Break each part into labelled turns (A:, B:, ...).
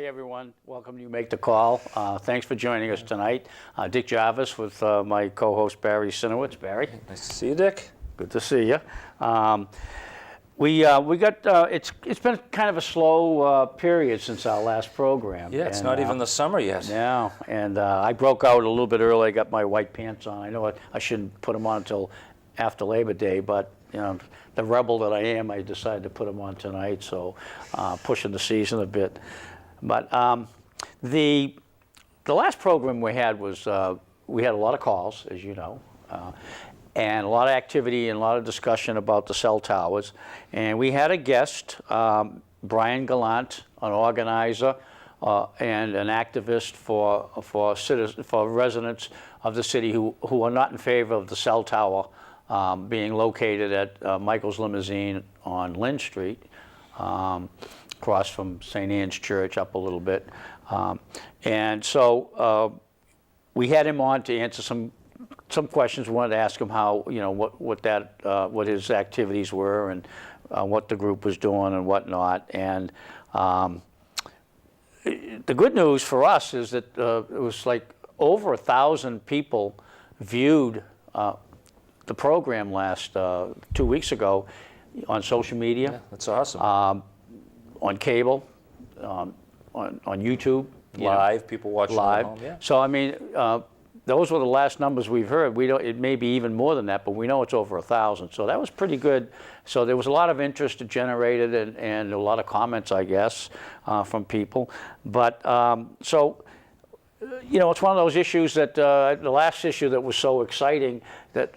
A: Hey everyone, welcome to You Make the Call. Thanks for joining us tonight. Dick Jarvis with my co-host Barry Sinewitz. Barry.
B: Nice to see you, Dick.
A: Good to see you. We got it's been kind of a slow period since our last program.
B: Yeah, it's not even the summer yet.
A: No, and I broke out a little bit early. I got my white pants on. I know I shouldn't put them on until after Labor Day, but you know, the rebel that I am, I decided to put them on tonight. So pushing the season a bit. But the last program we had was we had a lot of calls, as you know, and a lot of activity and a lot of discussion about the cell towers. And we had a guest, Brian Gallant, an organizer and an activist for residents of the city who are not in favor of the cell tower being located at Michael's Limousine on Lynn Street. Across from St. Anne's Church up a little bit. And so we had him on to answer some questions. We wanted to ask him how, you know, what his activities were and what the group was doing and whatnot. And the good news for us is that it was like over 1,000 people viewed the program last 2 weeks ago on social media.
B: Yeah, that's awesome.
A: On cable, on YouTube,
B: live, people watching
A: live.
B: at home, yeah.
A: So I mean, those were the last numbers we've heard. We don't. It may be even more than that, but we know it's over 1,000. So that was pretty good. So there was a lot of interest generated and a lot of comments, I guess, from people. But so. You know, it's one of those issues that the last issue that was so exciting that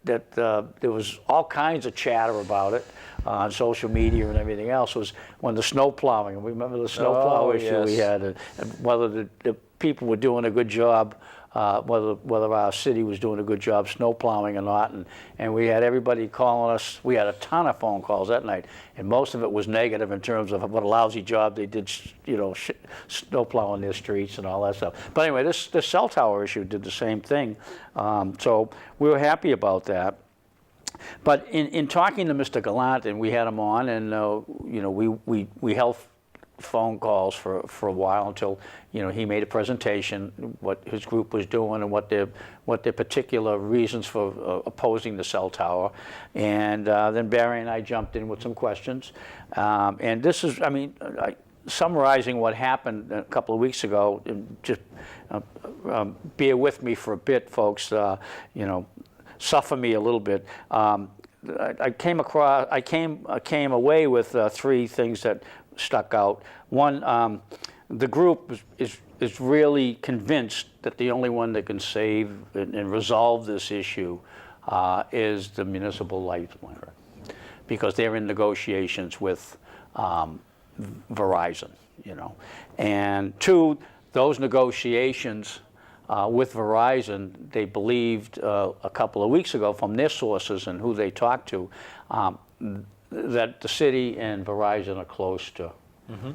A: there was all kinds of chatter about it on social media and everything else was when the snow plowing. We remember the snow plow issue we had, and whether the people were doing a good job, whether our city was doing a good job snow plowing or not, and we had everybody calling us. We had a ton of phone calls that night, and most of it was negative in terms of what a lousy job they did, you know, snow plowing their streets and all that stuff. But anyway, this cell tower issue did the same thing, so we were happy about that. But in talking to Mr. Gallant, and we had him on, and you know, we held phone calls for a while until, you know, he made a presentation what his group was doing and what their particular reasons for opposing the cell tower, and then Barry and I jumped in with some questions, and this is, I mean, summarizing what happened a couple of weeks ago. Just bear with me for a bit, folks. You know, suffer me a little bit. I came away with three things that stuck out. One, the group is really convinced that the only one that can save and resolve this issue is the municipal light plant, because they're in negotiations with Verizon, you know. And two, those negotiations with Verizon, they believed a couple of weeks ago from their sources and who they talked to, that the city and Verizon are close to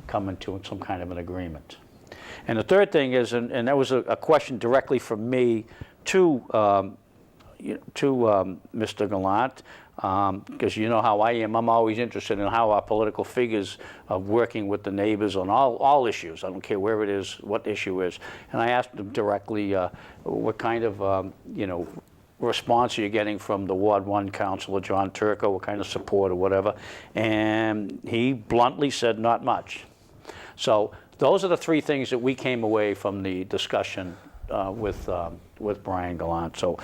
A: coming to some kind of an agreement. And the third thing is, and that was a question directly from me to Mr. Gallant, because you know how I am. I'm always interested in how our political figures are working with the neighbors on all issues. I don't care where it is, what the issue is. And I asked him directly, what kind of you know, response are you getting from the Ward 1 Councilor, John Turco, what kind of support or whatever? And he bluntly said not much. So those are the three things that we came away from the discussion with Brian Gallant. So,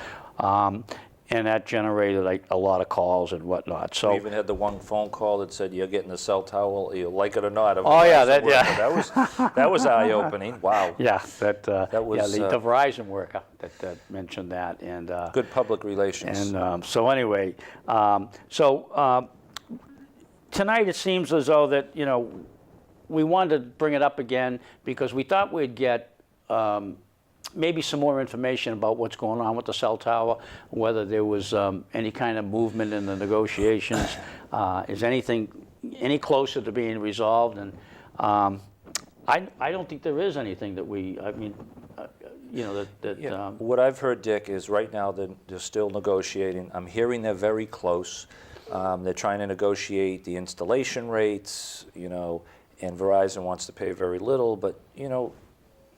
A: and that generated like a lot of calls and whatnot. So
B: we even had the one phone call that said, "You're getting the cell tower, you like it or not."
A: Oh yeah,
B: that was eye-opening. Wow.
A: Yeah, that
B: was
A: the Verizon worker that mentioned that, and
B: good public relations.
A: And so anyway, tonight it seems as though that, you know, we wanted to bring it up again because we thought we'd get maybe some more information about what's going on with the cell tower, whether there was any kind of movement in the negotiations, is anything any closer to being resolved, and I don't think there is anything that you know,
B: what I've heard, Dick, is right now they're still negotiating. I'm hearing they're very close. They're trying to negotiate the installation rates, you know, and Verizon wants to pay very little, but you know,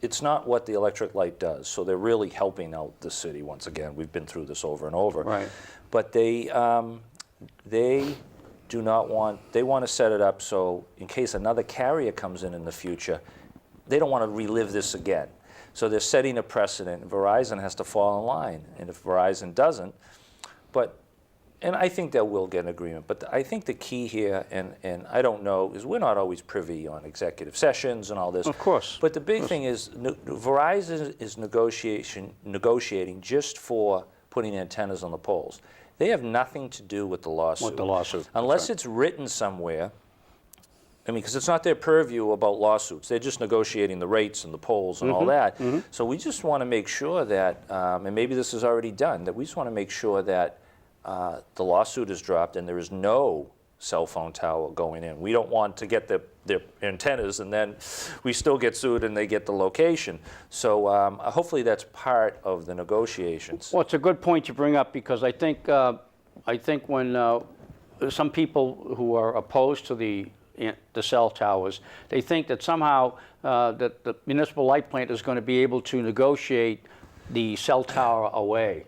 B: it's not what the electric light does. So they're really helping out the city once again. We've been through this over and over.
A: Right.
B: But they do not want, they want to set it up so in case another carrier comes in the future, they don't want to relive this again. So they're setting a precedent. Verizon has to fall in line. And if Verizon doesn't, and I think they will get an agreement, but I think the key here, and I don't know, is we're not always privy on executive sessions and all this.
A: Of course.
B: But the big thing is Verizon is negotiating just for putting antennas on the poles. They have nothing to do with the lawsuit.
A: With the lawsuit.
B: Unless it's written somewhere. I mean, because it's not their purview about lawsuits. They're just negotiating the rates and the polls and all that. So we just want to make sure that, and maybe this is already done, that we just want to make sure that the lawsuit is dropped and there is no cell phone tower going in. We don't want to get their antennas and then we still get sued and they get the location. So hopefully that's part of the negotiations.
A: Well, it's a good point you bring up because I think when some people who are opposed to the cell towers, they think that somehow that the municipal light plant is going to be able to negotiate the cell tower away.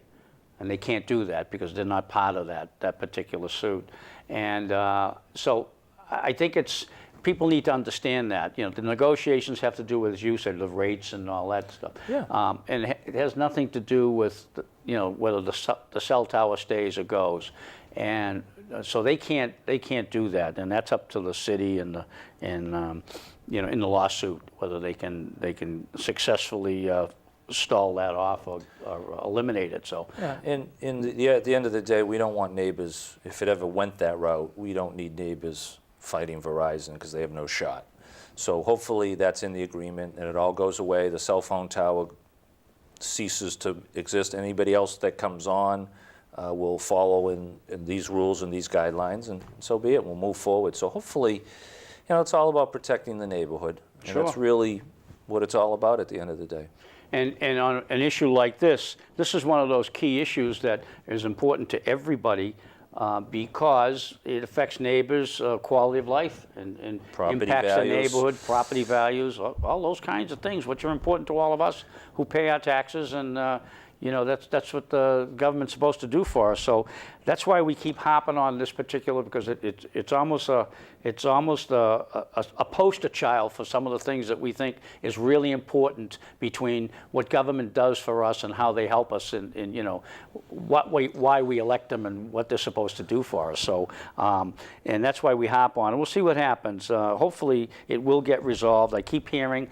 A: And they can't do that because they're not part of that particular suit. And so I think people need to understand that. You know, the negotiations have to do with, as you said, the rates and all that stuff.
B: Yeah.
A: And it has nothing to do with, whether the cell tower stays or goes. And so they can't do that. And that's up to the city and in the lawsuit, whether they can successfully stall that off or eliminate it. So
B: yeah, and at the end of the day, we don't want neighbors, if it ever went that route, we don't need neighbors fighting Verizon because they have no shot. So hopefully that's in the agreement and it all goes away. The cell phone tower ceases to exist. Anybody else that comes on will follow in these rules and these guidelines, and so be it. We'll move forward. So hopefully, it's all about protecting the neighborhood. And
A: Sure.
B: that's really what it's all about at the end of the day.
A: And on an issue like this is one of those key issues that is important to everybody because it affects neighbors' quality of life and
B: Property
A: impacts the
B: values.
A: neighborhood, property values, all those kinds of things, which are important to all of us who pay our taxes. And that's what the government's supposed to do for us. So that's why we keep hopping on this particular, because it's almost a poster child for some of the things that we think is really important between what government does for us and how they help us in why we elect them and what they're supposed to do for us. So and that's why we hop on, and we'll see what happens. Hopefully it will get resolved. I keep hearing,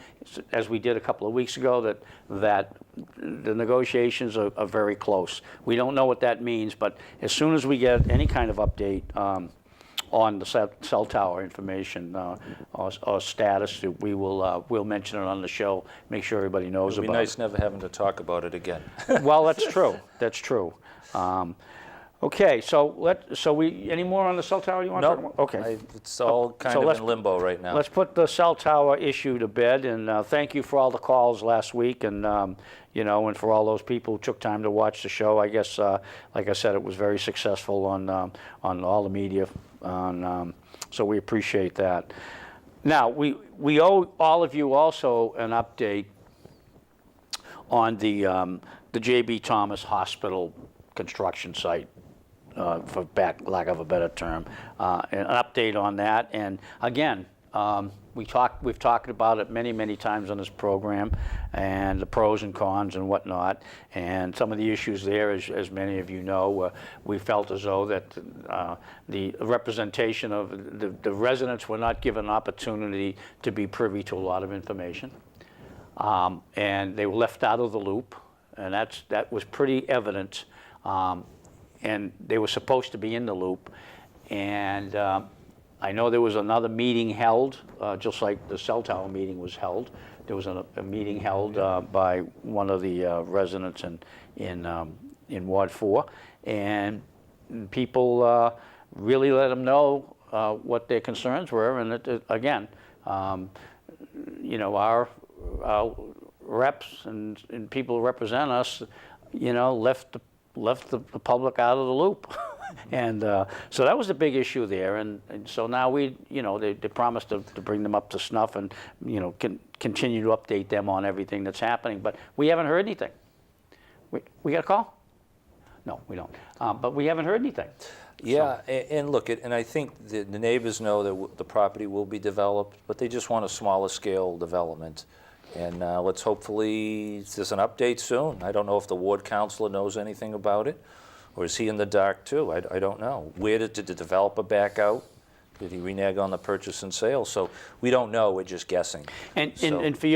A: as we did a couple of weeks ago, that the negotiations are very close. We don't know what that means, but as soon as we get any kind of update on the cell tower information or status, we'll mention it on the show, make sure everybody knows
B: It'd be
A: about it.
B: nice never having to talk about it again.
A: Well, that's true. That's true. Okay, so any more on the cell tower you want to talk about? Okay.
B: It's all kind
A: So
B: of
A: let's-
B: in limbo right now.
A: Let's put the cell tower issue to bed, and thank you for all the calls last week, and and for all those people who took time to watch the show. I guess, like I said, it was very successful on all the media, so we appreciate that. Now, we owe all of you also an update on the J.B. Thomas Hospital construction site. For lack of a better term, an update on that. And again, we've talked about it many times on this program, and the pros and cons and whatnot. And some of the issues there, as many of you know, we felt as though that the representation of the residents were not given an opportunity to be privy to a lot of information, and they were left out of the loop, and that was pretty evident. And they were supposed to be in the loop. And I know there was another meeting held, just like the cell tower meeting was held. There was a meeting held by one of the residents in Ward 4. And people really let them know what their concerns were. And again, our reps and people who represent us, left the public out of the loop. And so that was a big issue there. And so now they promised to bring them up to snuff and, continue to update them on everything that's happening. But we haven't heard anything. We got a call? No, we don't. But we haven't heard anything.
B: Yeah, and look, and I think the neighbors know that the property will be developed, but they just want a smaller scale development. And let's hopefully there's an update soon. I don't know if the ward councilor knows anything about it, or is he in the dark too? I don't know. Where did the developer back out? Did he renege on the purchase and sale? So we don't know. We're just guessing.
A: And for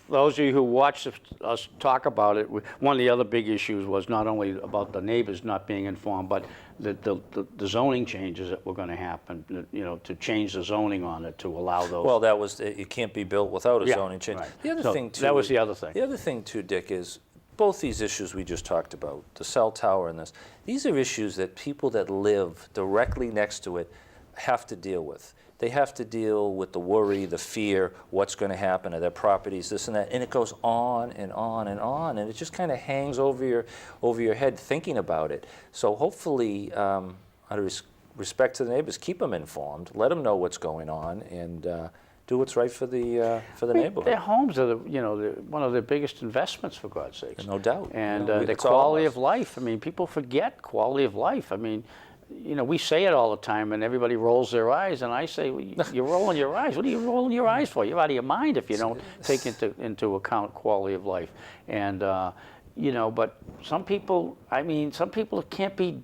A: those of you who watched us talk about it, one of the other big issues was not only about the neighbors not being informed, but the zoning changes that were going to happen. To change the zoning on it to allow those.
B: Well, that was it. Can't be built without a zoning change.
A: Right.
B: The other thing too.
A: That was the other thing.
B: The other thing too, Dick, is both these issues we just talked about, the cell tower and this. These are issues that people that live directly next to it have to deal with. They have to deal with the worry, the fear, what's going to happen to their properties, this and that, and it goes on and on and on, and it just kind of hangs over your head thinking about it. So hopefully, out of respect to the neighbors, keep them informed, let them know what's going on, and do what's right for the neighborhood.
A: Their homes are one of their biggest investments, for God's sakes.
B: No doubt.
A: And the quality of life. I mean, people forget quality of life. I mean, we say it all the time, and everybody rolls their eyes, and I say, well, you're rolling your eyes. What are you rolling your eyes for? You're out of your mind if you don't take into account quality of life. And, but some people can't be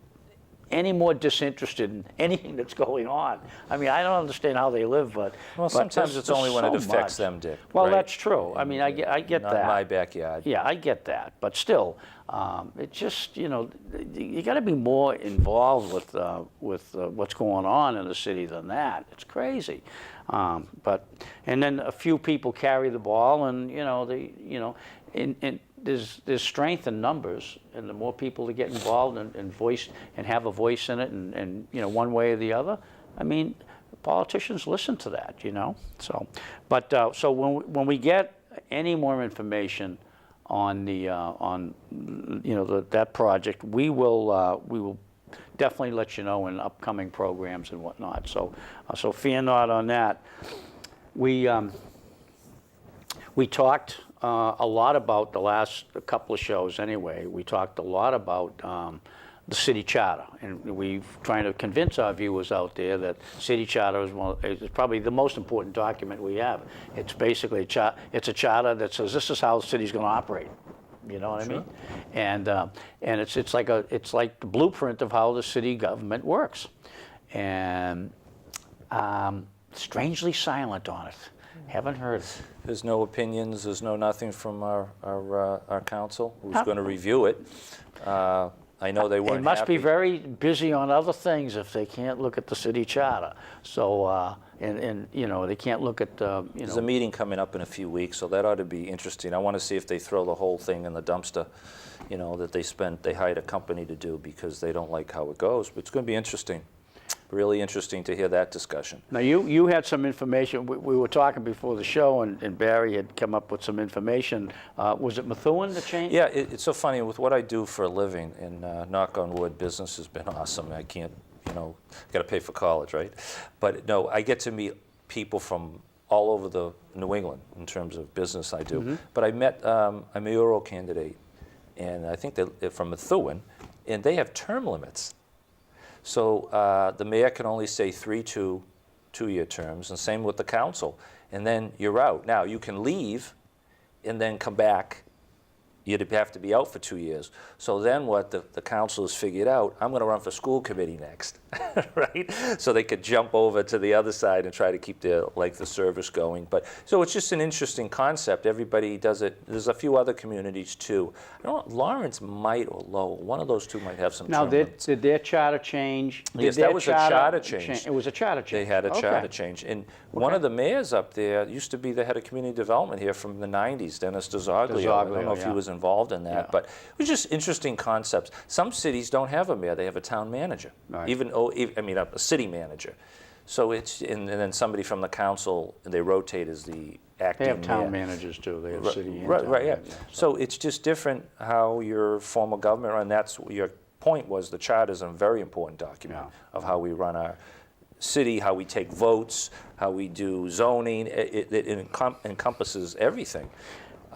A: any more disinterested in anything that's going on. I mean, I don't understand how they live, but
B: sometimes it's only when it affects them, Dick.
A: Well,
B: right?
A: That's true. I mean, I get
B: Not
A: that.
B: Not my backyard.
A: Yeah, I get that, but still, it's just you got to be more involved with what's going on in the city than that. It's crazy, and then a few people carry the ball, and there's strength in numbers, and the more people that get involved and voice and have a voice in it, and one way or the other, I mean, politicians listen to that, So, but so when we get any more information on that project, we will definitely let you know in upcoming programs and whatnot. So fear not on that. We talked a lot about the last couple of shows anyway. We talked a lot about the city charter, and we're trying to convince our viewers out there that city charter is probably the most important document we have. It's basically it's a charter that says this is how the city's going to operate. You know what I mean? And it's like the blueprint of how the city government works, and strangely silent on it. Haven't heard.
B: There's no opinions. There's no nothing from our council who's going to review it. I know they weren't.
A: They must
B: happy.
A: be very busy on other things if they can't look at the city charter. So and they can't look at
B: There's a meeting coming up in a few weeks, so that ought to be interesting. I want to see if they throw the whole thing in the dumpster, that they hired a company to do because they don't like how it goes. But it's going to be interesting. Really interesting to hear that discussion.
A: Now, you had some information. We were talking before the show, and Barry had come up with some information. Was it Methuen that changed?
B: Yeah, it's so funny with what I do for a living, and knock on wood, business has been awesome. I can't, got to pay for college, right? But no, I get to meet people from all over the New England in terms of business I do. Mm-hmm. But I met a mayoral candidate, and I think they're from Methuen, and they have term limits. So the mayor can only say 3 two-year terms, and same with the council. And then you're out. Now, you can leave and then come back. You'd have to be out for 2 years. So then what the council has figured out, I'm going to run for school committee next, right? So they could jump over to the other side and try to keep their length of service going. But so it's just an interesting concept. Everybody does it. There's a few other communities too. I don't know, Lawrence might or Lowell. One of those two might have some.
A: Now, did their charter change?
B: Yes, that was a charter change.
A: It was a charter change.
B: They had a charter change. And one of the mayors up there used to be the head of community development here from the 90s, Dennis DeZoglio. I don't know if he was involved in that, but it was just interesting concepts. Some cities don't have a mayor; they have a town manager, a city manager. So it's and then somebody from the council, and they rotate as the acting.
A: They have town
B: mayor.
A: managers too. They have city and
B: right,
A: town
B: right, yeah.
A: managers,
B: So it's just different how your form of government, and that's your point was the charter is a very important document of how we run our city, how we take votes, how we do zoning. It encompasses everything.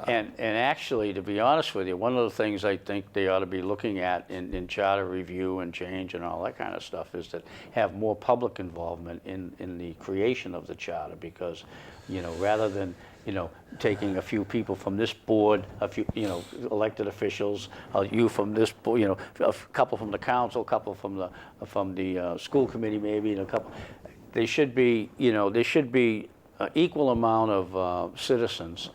A: And actually, to be honest with you, one of the things I think they ought to be looking at in charter review and change and all that kind of stuff is to have more public involvement in the creation of the charter, because, you know, rather than, you know, taking a few people from this board, a few, you know, elected officials, you from this board, you know, a couple from the council, a couple from the school committee maybe, and a couple. They should be, you know, there should be an equal amount of citizens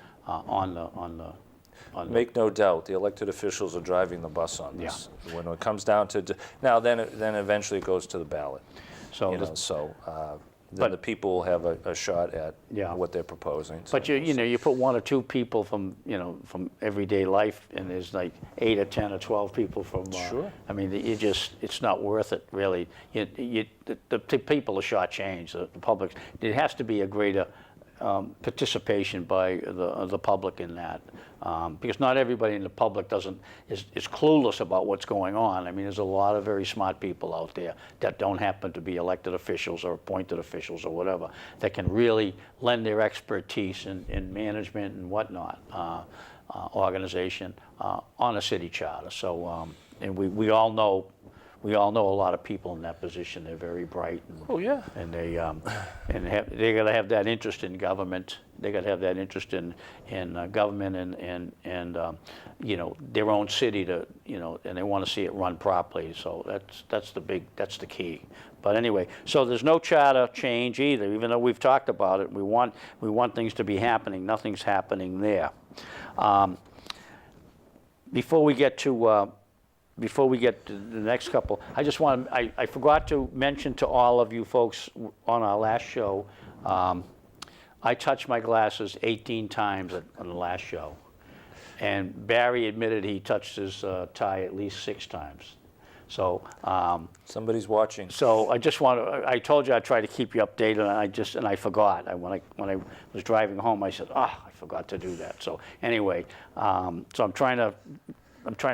B: Make no doubt, the elected officials are driving the bus on this. When it comes down to now, then eventually it goes to the ballot.
A: So,
B: then the people will have a shot at what they're proposing.
A: But you know, you put 1 or 2 people from, you know, from everyday life, and there's like 8 or 10 or 12 people from.
B: Sure.
A: I mean, it's not worth it really. The people are shortchanged. The public. It has to be a greater participation by the public in that, because not everybody in the public is clueless about what's going on. I mean, there's a lot of very smart people out there that don't happen to be elected officials or appointed officials or whatever, that can really lend their expertise in management and whatnot, organization on a city charter. So, and we all know. We all know a lot of people in that position. They're very bright. And they got to have that interest in government. They got to have that interest in government and you know, their own city to, you know, and they want to see it run properly. So that's the key. But anyway, so there's no charter change either, even though we've talked about it. We want things to be happening. Nothing's happening there. Before we get to the next couple, I just want to, I forgot to mention to all of you folks on our last show, I touched my glasses 18 times on the last show. And Barry admitted he touched his tie at least 6 times. So
B: somebody's watching.
A: So I just want to, I told you I'd try to keep you updated, and I forgot. When I was driving home, I said, I forgot to do that. So anyway, so I'm trying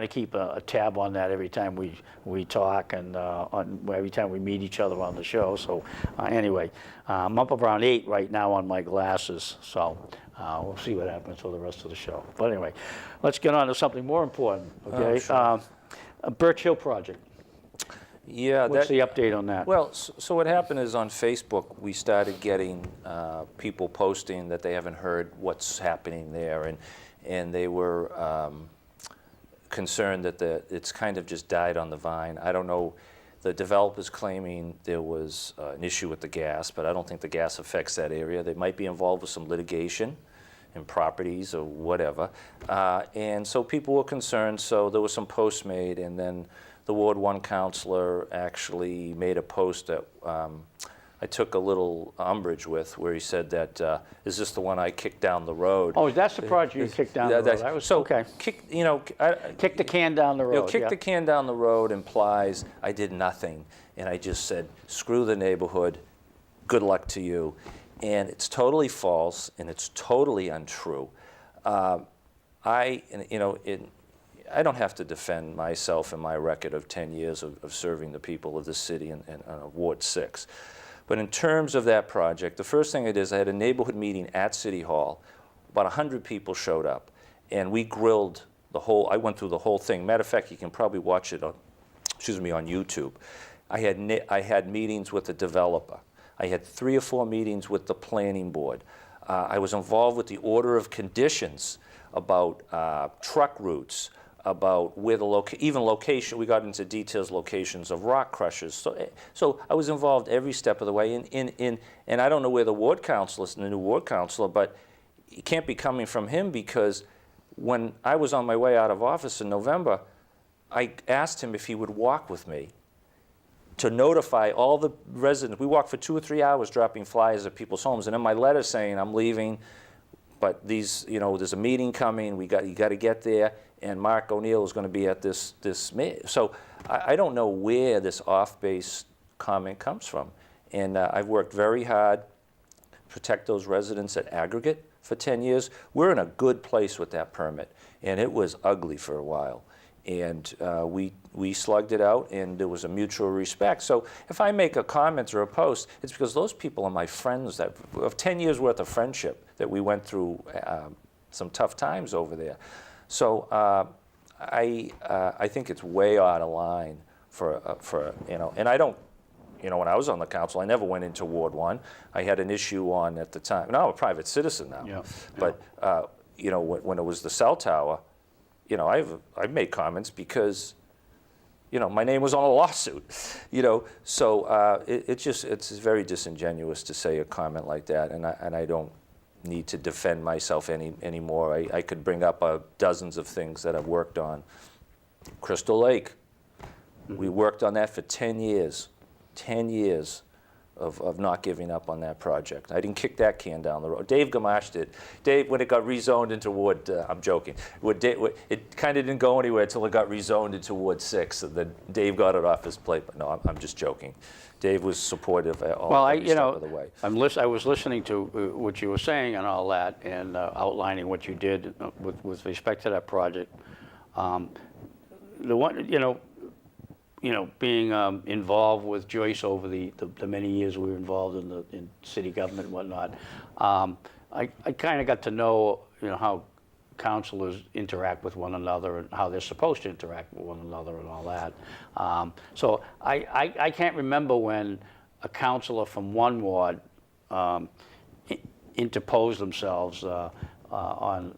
A: to keep a tab on that every time we talk and every time we meet each other on the show. So anyway, I'm up around 8 right now on my glasses. So we'll see what happens for the rest of the show. But anyway, let's get on to something more important. Okay,
B: sure.
A: Birch Hill project.
B: Yeah.
A: What's the update on that?
B: Well, so what happened is on Facebook we started getting people posting that they haven't heard what's happening there, and they were. Concerned that it's kind of just died on the vine. I don't know. The developer's claiming there was an issue with the gas, but I don't think the gas affects that area. They might be involved with some litigation and properties or whatever. And so people were concerned, so there was some posts made, and then the Ward 1 councilor actually made a post that I took a little umbrage with, where he said that, is this the one I kicked down the road?
A: Oh, that's the project you kicked down the road. That was,
B: so,
A: okay.
B: Kick
A: the can down the road.
B: You know, kick the can down the road implies I did nothing, and I just said, screw the neighborhood, good luck to you. And it's totally false, and it's totally untrue. I don't have to defend myself and my record of 10 years of serving the people of this city and Ward 6. But in terms of that project, the first thing I did is I had a neighborhood meeting at City Hall. About 100 people showed up, and we grilled I went through the whole thing. Matter of fact, you can probably watch it on YouTube. I had meetings with the developer. I had 3 or 4 meetings with the planning board. I was involved with the order of conditions about truck routes, about where even location. We got into details, locations of rock crushers. So I was involved every step of the way. And I don't know where the ward council is, the new ward councilor, but it can't be coming from him, because when I was on my way out of office in November, I asked him if he would walk with me to notify all the residents. We walked for 2 or 3 hours dropping flyers at people's homes, and in my letter saying I'm leaving, but there's a meeting coming. You got to get there. And Mark O'Neill is going to be at this meeting. So I don't know where this off-base comment comes from. And I've worked very hard to protect those residents at aggregate for 10 years. We're in a good place with that permit, and it was ugly for a while. And we slugged it out, and there was a mutual respect. So if I make a comment or a post, it's because those people are my friends that of 10 years worth of friendship that we went through some tough times over there. So I think it's way out of line for and I don't. When I was on the council, I never went into Ward 1. I had an issue on at the time. Now I'm a private citizen now. Yeah. But when it was the cell tower, I've made comments because my name was on a lawsuit. So it's very disingenuous to say a comment like that, and I don't need to defend myself anymore. I could bring up dozens of things that I've worked on. Crystal Lake, we worked on that for 10 years. 10 years of not giving up on that project. I didn't kick that can down the road. Dave Gamache did. Dave, when it got rezoned into Ward, I'm joking, it kind of didn't go anywhere until it got rezoned into Ward 6, and then Dave got it off his plate. But no, I'm just joking. Dave was supportive every step of the way.
A: I was listening to what you were saying and all that, and outlining what you did with respect to that project. The one, being involved with Joyce over the many years we were involved in city government and whatnot, I kind of got to know, how councilors interact with one another and how they're supposed to interact with one another and all that. So I can't remember when a councilor from one ward interposed themselves on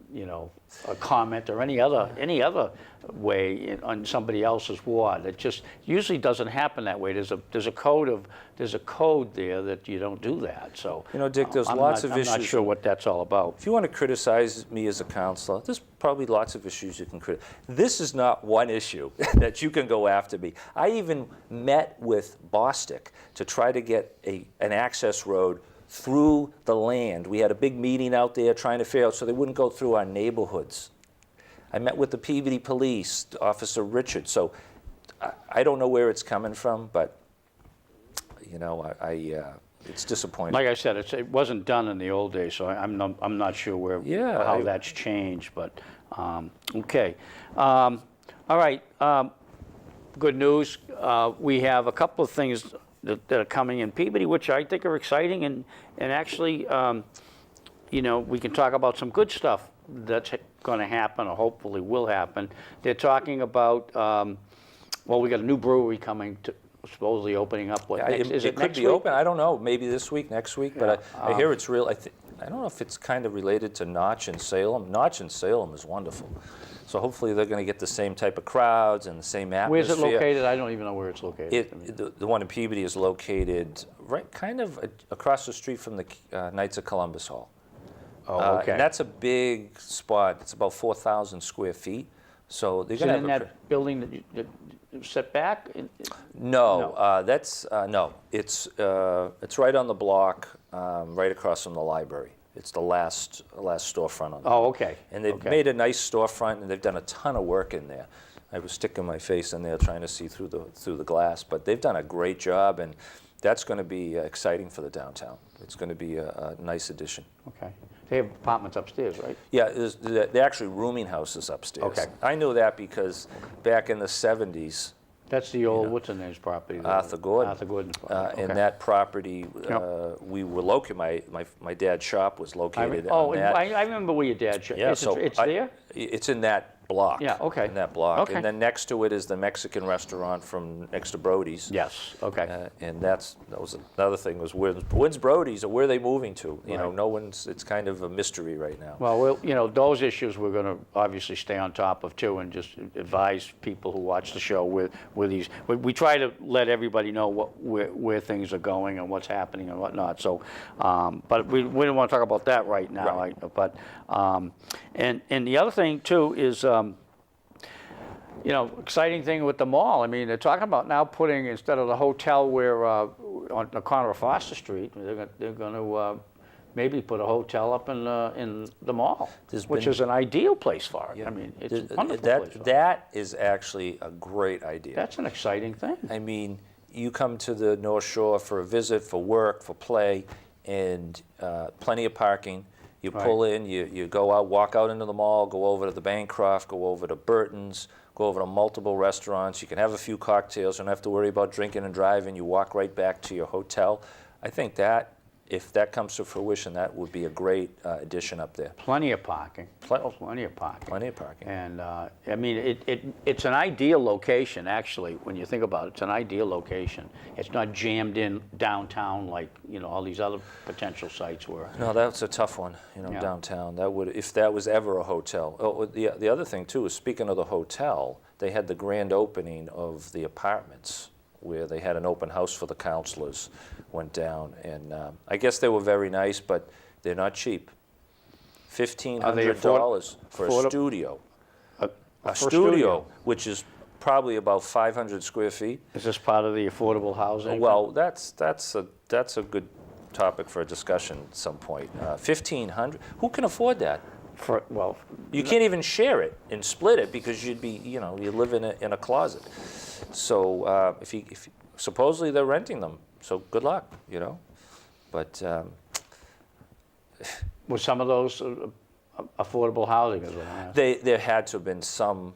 A: a comment or any other way on somebody else's ward. It just usually doesn't happen that way. There's a code there that you don't do that. So
B: Dick, there's lots of issues.
A: I'm not sure what that's all about.
B: If you want to criticize me as a councilor, there's probably lots of issues you can criticize. This is not one issue that you can go after me. I even met with Bostic to try to get an access road through the land. We had a big meeting out there trying to figure out so they wouldn't go through our neighborhoods. I met with the Peabody Police, Officer Richard. So I don't know where it's coming from, but it's disappointing.
A: Like I said, it wasn't done in the old days, so I'm not sure how that's changed. But okay, all right. Good news. We have a couple of things that are coming in Peabody, which I think are exciting, and actually, we can talk about some good stuff that's going to happen, or hopefully will happen. They're talking about, we got a new brewery coming to supposedly opening up. Is it
B: could
A: next
B: be
A: week?
B: open. I don't know. Maybe this week, next week. Yeah. But I hear it's real. I don't know if it's kind of related to Notch and Salem. Notch and Salem is wonderful. So hopefully they're going to get the same type of crowds and the same atmosphere.
A: Where's it located? I don't even know where it's located.
B: The one in Peabody is located right kind of across the street from the Knights of Columbus Hall.
A: Oh, okay.
B: And that's a big spot. It's about 4,000 square feet. So they're going to have
A: that building that set back?
B: No. No. It's right on the block, right across from the library. It's the last storefront on there.
A: Oh, okay.
B: And they've made a nice storefront, and they've done a ton of work in there. I was sticking my face in there trying to see through the glass, but they've done a great job, and that's going to be exciting for the downtown. It's going to be a nice addition.
A: Okay. They have apartments upstairs, right?
B: Yeah, they're actually rooming houses upstairs.
A: Okay.
B: I knew that because back in the 70s,
A: that's the old, what's the name's property?
B: Arthur Gordon.
A: Arthur Gordon's property.
B: And that property, we were located, my dad's shop was located on that.
A: I remember where your dad's shop.
B: Yeah,
A: it's there?
B: It's in that block.
A: Yeah, okay.
B: In that block.
A: Okay.
B: And then next to it is the Mexican restaurant from next to Brody's.
A: Yes, okay.
B: And that was another thing, was when's Brody's, or where are they moving to? No one's, it's kind of a mystery right now.
A: Well, those issues we're going to obviously stay on top of too, and just advise people who watch the show with these. We try to let everybody know where things are going and what's happening and whatnot. So, but we don't want to talk about that right now.
B: Right.
A: But and the other thing too is, exciting thing with the mall. I mean, they're talking about now putting, instead of the hotel where on the corner of Foster Street, they're going to maybe put a hotel up in the mall, which is an ideal place for it. Yeah. I mean, it's a wonderful place for it.
B: That is actually a great idea.
A: That's an exciting thing.
B: I mean, you come to the North Shore for a visit, for work, for play, and plenty of parking. You pull in, you go out, walk out into the mall, go over to the Bancroft, go over to Burton's, go over to multiple restaurants. You can have a few cocktails. You don't have to worry about drinking and driving. You walk right back to your hotel. I think that, if that comes to fruition, that would be a great addition up there.
A: Plenty of parking. Plenty of parking.
B: Plenty of parking.
A: And I mean, it's an ideal location, actually, when you think about it. It's an ideal location. It's not jammed in downtown like, you know, all these other potential sites were.
B: No, that's a tough one, you know,
A: Yeah.
B: downtown. That would, if that was ever a hotel. Oh, the other thing, too, is speaking of the hotel, they had the grand opening of the apartments where they had an open house for the counselors, went down. And I guess they were very nice, but they're not cheap. $1,500 for a studio. A studio, which is probably about 500 square feet.
A: Is this part of the affordable housing?
B: Well, that's a good topic for a discussion at some point. 1,500. Who can afford that?
A: Well,
B: You can't even share it and split it because you'd be, you know, you live in a closet. So if supposedly they're renting them, so good luck, you know. But
A: were some of those affordable housing as well?
B: there had to have been some,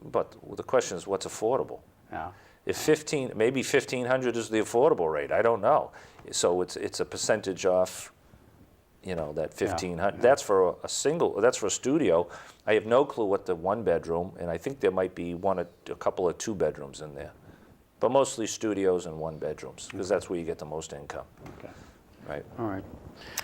B: but the question is, what's affordable?
A: Yeah.
B: If maybe 1,500 is the affordable rate, I don't know. So it's a percentage off, you know, that 1,500.
A: Yeah.
B: That's for a single. That's for a studio. I have no clue what the one bedroom, and I think there might be a couple of two bedrooms in there, but mostly studios and one bedrooms because that's where you get the most income.
A: Okay.
B: Right.
A: All right.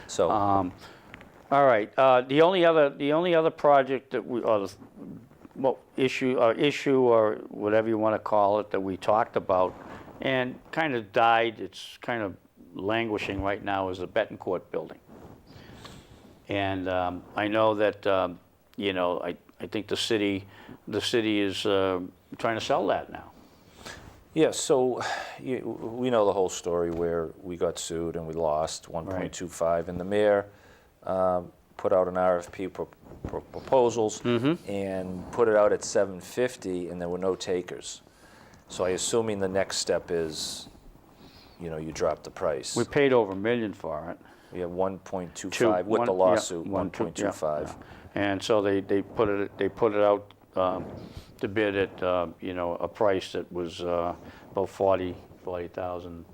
B: So.
A: All right. The only other project that issue or whatever you want to call it that we talked about and kind of died. It's kind of languishing right now is the Betancourt building. And I know that you know, I think the city is trying to sell that now.
B: Yeah, so we know the whole story where we got sued and we lost 1.25, and the mayor put out an RFP proposals and put it out at 750, and there were no takers. So I assuming the next step is, you know, you drop the price.
A: We paid over $1 million for it.
B: We have 1.25 with the lawsuit, 1.25.
A: Yeah. And so they put it out to bid at you know, a price that was about 40,000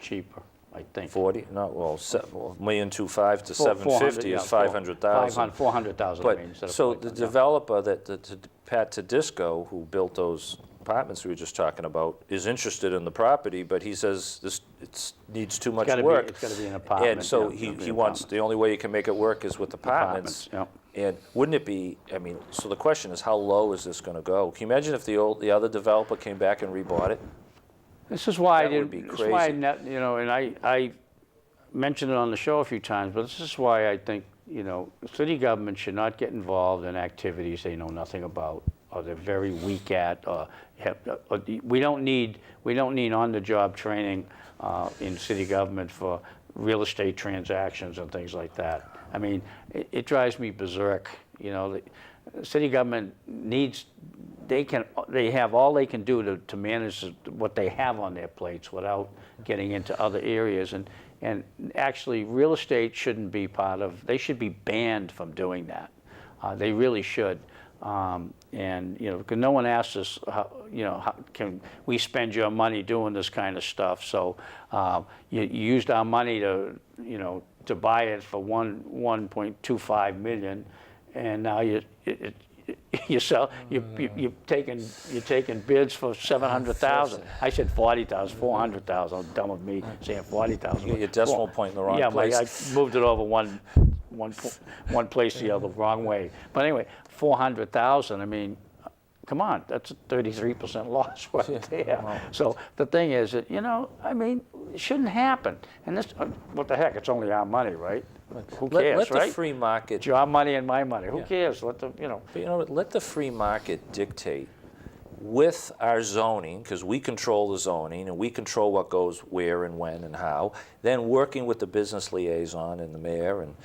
A: cheaper, I think.
B: 40? No, well, $1.25 million to 750 is 500,000.
A: 400,000. I mean, instead
B: But
A: of
B: so
A: 40,000.
B: the developer Pat Tedisco, who built those apartments we were just talking about, is interested in the property, but he says it needs too much work.
A: It's got to be an apartment.
B: And so
A: yeah,
B: he wants, the only way you can make it work is with apartments.
A: Yeah.
B: And wouldn't it be, I mean, so the question is, how low is this going to go? Can you imagine if the other developer came back and rebought it?
A: This is why
B: That
A: I didn't.
B: would be
A: This is why
B: crazy.
A: you know, and I mentioned it on the show a few times, but this is why I think, you know, city government should not get involved in activities they know nothing about or they're very weak at. We don't need on-the-job training in city government for real estate transactions and things like that. I mean, it drives me berserk. You know, the city government needs. They have all they can do to manage what they have on their plates without getting into other areas. And actually, real estate shouldn't be part of. They should be banned from doing that. They really should. And you know, because no one asks us, you know, how can we spend your money doing this kind of stuff? So you used our money to, you know, to buy it for $1.25 million, and now you're taking bids for 700,000. I said 40,000, 400,000. Dumb of me saying 40,000.
B: You get your decimal point in the wrong place.
A: Yeah, I moved it over one place the other wrong way. But anyway, 400,000. I mean, come on, that's a 33% loss right there.
B: Wow.
A: So the thing is that, you know, I mean, it shouldn't happen. And this, what the heck? It's only our money, right? Who cares,
B: let
A: right?
B: the free market.
A: It's your money and my money. Who
B: Yeah.
A: cares? Let the, you know.
B: But you know what? Let the free market dictate with our zoning, because we control the zoning and we control what goes where and when and how. Then working with the business liaison and the mayor and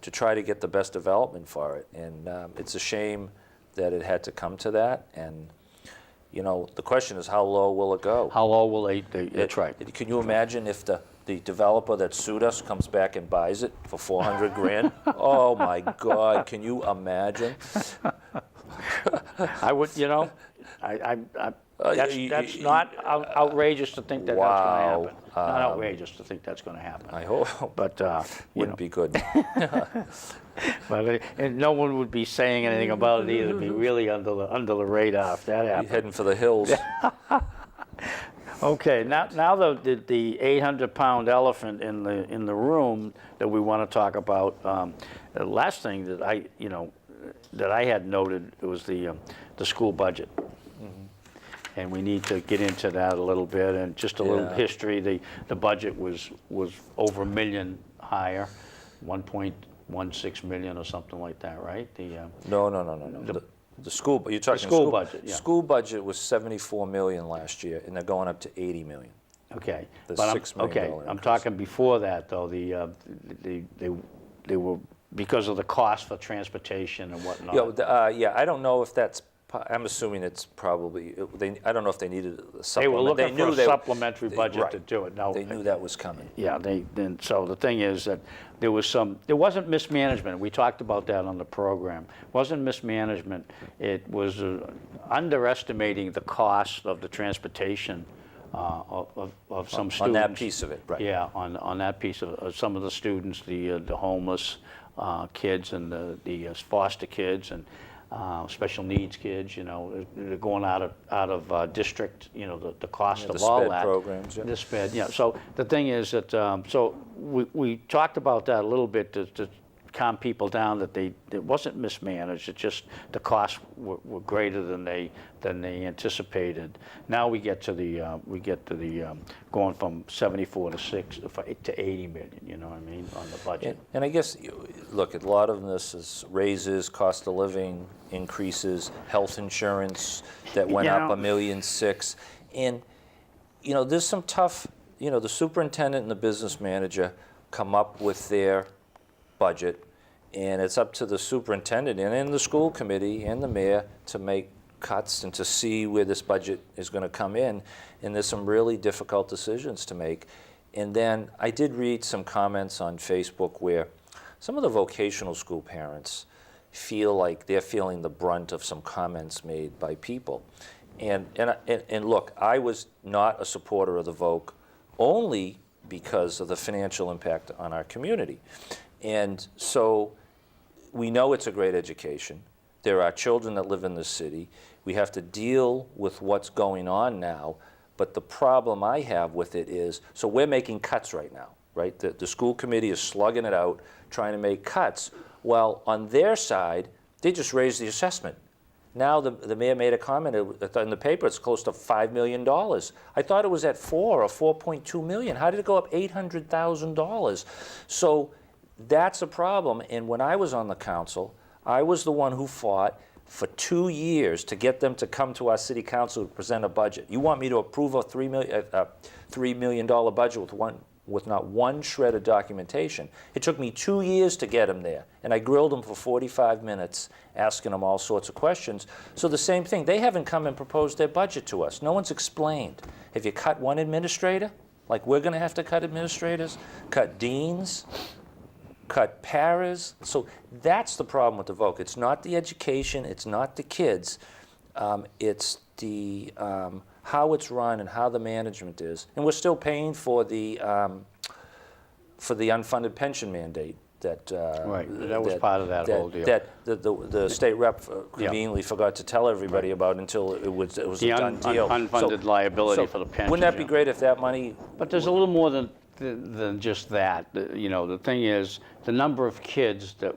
B: to try to get the best development for it. And it's a shame that it had to come to that. And you know, the question is, how low will it go?
A: How low will they that's right.
B: Can you imagine if the developer that sued us comes back and buys it for 400 grand? Oh my God, can you imagine?
A: I would, you know, That's not outrageous to think that that's going to
B: Wow.
A: happen. Not outrageous to think that's going to happen.
B: I hope.
A: But
B: Wouldn't be good.
A: But and no one would be saying anything about it either. It'd be really under the radar if that happened.
B: Heading for the hills.
A: Okay, now the 800-pound elephant in the room that we want to talk about. The last thing that I had noted was the school budget. And we need to get into that a little bit, and just a little history. The budget was over $1 million higher, 1.16 million or something like that, right?
B: No. The school. You're talking
A: school budget. Yeah.
B: School budget was 74 million last year, and they're going up to 80 million.
A: Okay.
B: The
A: But
B: $6 million
A: I'm
B: increase.
A: talking before that though. They were because of the cost for transportation and whatnot.
B: Yeah, I don't know if that's. I'm assuming it's probably. I don't know if they needed a
A: They
B: supplement.
A: were looking for a supplementary budget
B: right.
A: to do it. No,
B: They knew that was coming.
A: Yeah, so the thing is that there wasn't mismanagement. We talked about that on the program. It wasn't mismanagement. It was underestimating the cost of the transportation of some students.
B: On that piece of it, right.
A: Yeah, on that piece of some of the students, the homeless kids and the foster kids and special needs kids, they're going out of district, the cost of all
B: SPED
A: that.
B: programs, yeah.
A: The SPED, yeah. So the thing is that, so we talked about that a little bit to calm people down, that it wasn't mismanaged. It just the costs were greater than they anticipated. Now we get to the going from 74 to 80 million. You know what I mean, on the budget.
B: And I guess, look, a lot of this is raises, cost of living increases, health insurance that went up $1.6 million, and there's some tough. The superintendent and the business manager come up with their budget, and it's up to the superintendent and the school committee and the mayor to make cuts and to see where this budget is going to come in. And there's some really difficult decisions to make. And then I did read some comments on Facebook where some of the vocational school parents feel like they're feeling the brunt of some comments made by people. And look, I was not a supporter of the VOC only because of the financial impact on our community. And so we know it's a great education. There are children that live in the city. We have to deal with what's going on now. But the problem I have with it is, so we're making cuts right now, right? The school committee is slugging it out, trying to make cuts. Well, on their side, they just raised the assessment. Now the mayor made a comment in the paper, it's close to $5 million. I thought it was at 4 or 4.2 million. How did it go up $800,000? So that's a problem. And when I was on the council, I was the one who fought for 2 years to get them to come to our city council to present a budget. You want me to approve a $3 million budget with not one shred of documentation? It took me 2 years to get them there, and I grilled them for 45 minutes, asking them all sorts of questions. So the same thing, they haven't come and proposed their budget to us. No one's explained. Have you cut one administrator? Like we're going to have to cut administrators, cut deans, cut paras. So that's the problem with the VOC. It's not the education, it's not the kids, it's the how it's run and how the management is. And we're still paying for the unfunded pension mandate that
A: Right, that was part of that whole deal.
B: That the state rep conveniently forgot to tell everybody about until it was a done deal.
A: Unfunded liability for the pension.
B: Wouldn't that be great if that money?
A: But there's a little more than just that. The thing is, the number of kids that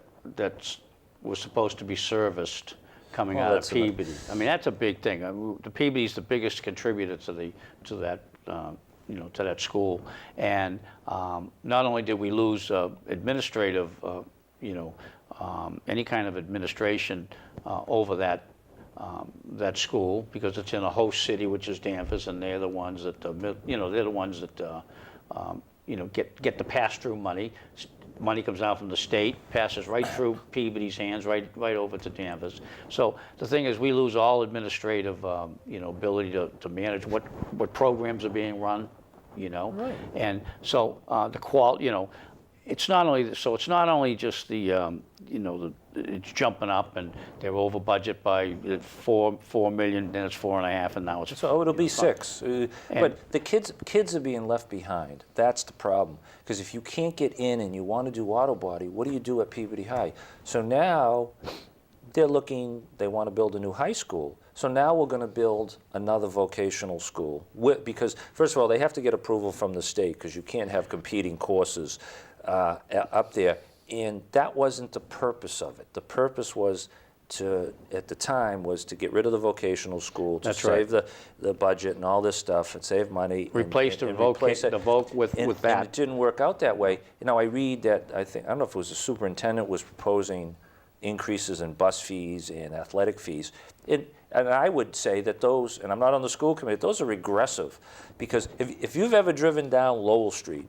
A: was supposed to be serviced coming out of Peabody. I mean, that's a big thing. The Peabody's the biggest contributor to that school. And not only did we lose administrative, any kind of administration over that school, because it's in a host city, which is Danvers, and they're the ones that get the pass-through money. Money comes down from the state, passes right through Peabody's hands, right over to Danvers. So the thing is, we lose all administrative, ability to manage what programs are being run,
B: Right.
A: And so the quality, it's not only so it's not only just the it's jumping up and they're over budget by 4 million, then it's 4.5, and now it's
B: So it'll be 6. But the kids are being left behind. That's the problem. Because if you can't get in and you want to do auto body, what do you do at Peabody High? So now they want to build a new high school. So now we're going to build another vocational school. Because first of all, they have to get approval from the state, because you can't have competing courses up there. And that wasn't the purpose of it. The purpose was at the time, was to get rid of the vocational school, to save the budget and all this stuff, and save money.
A: Replace the voc with that.
B: And it didn't work out that way. I read that, I don't know if it was the superintendent was proposing increases in bus fees and athletic fees. And I would say that those, and I'm not on the school committee, those are regressive. Because if you've ever driven down Lowell Street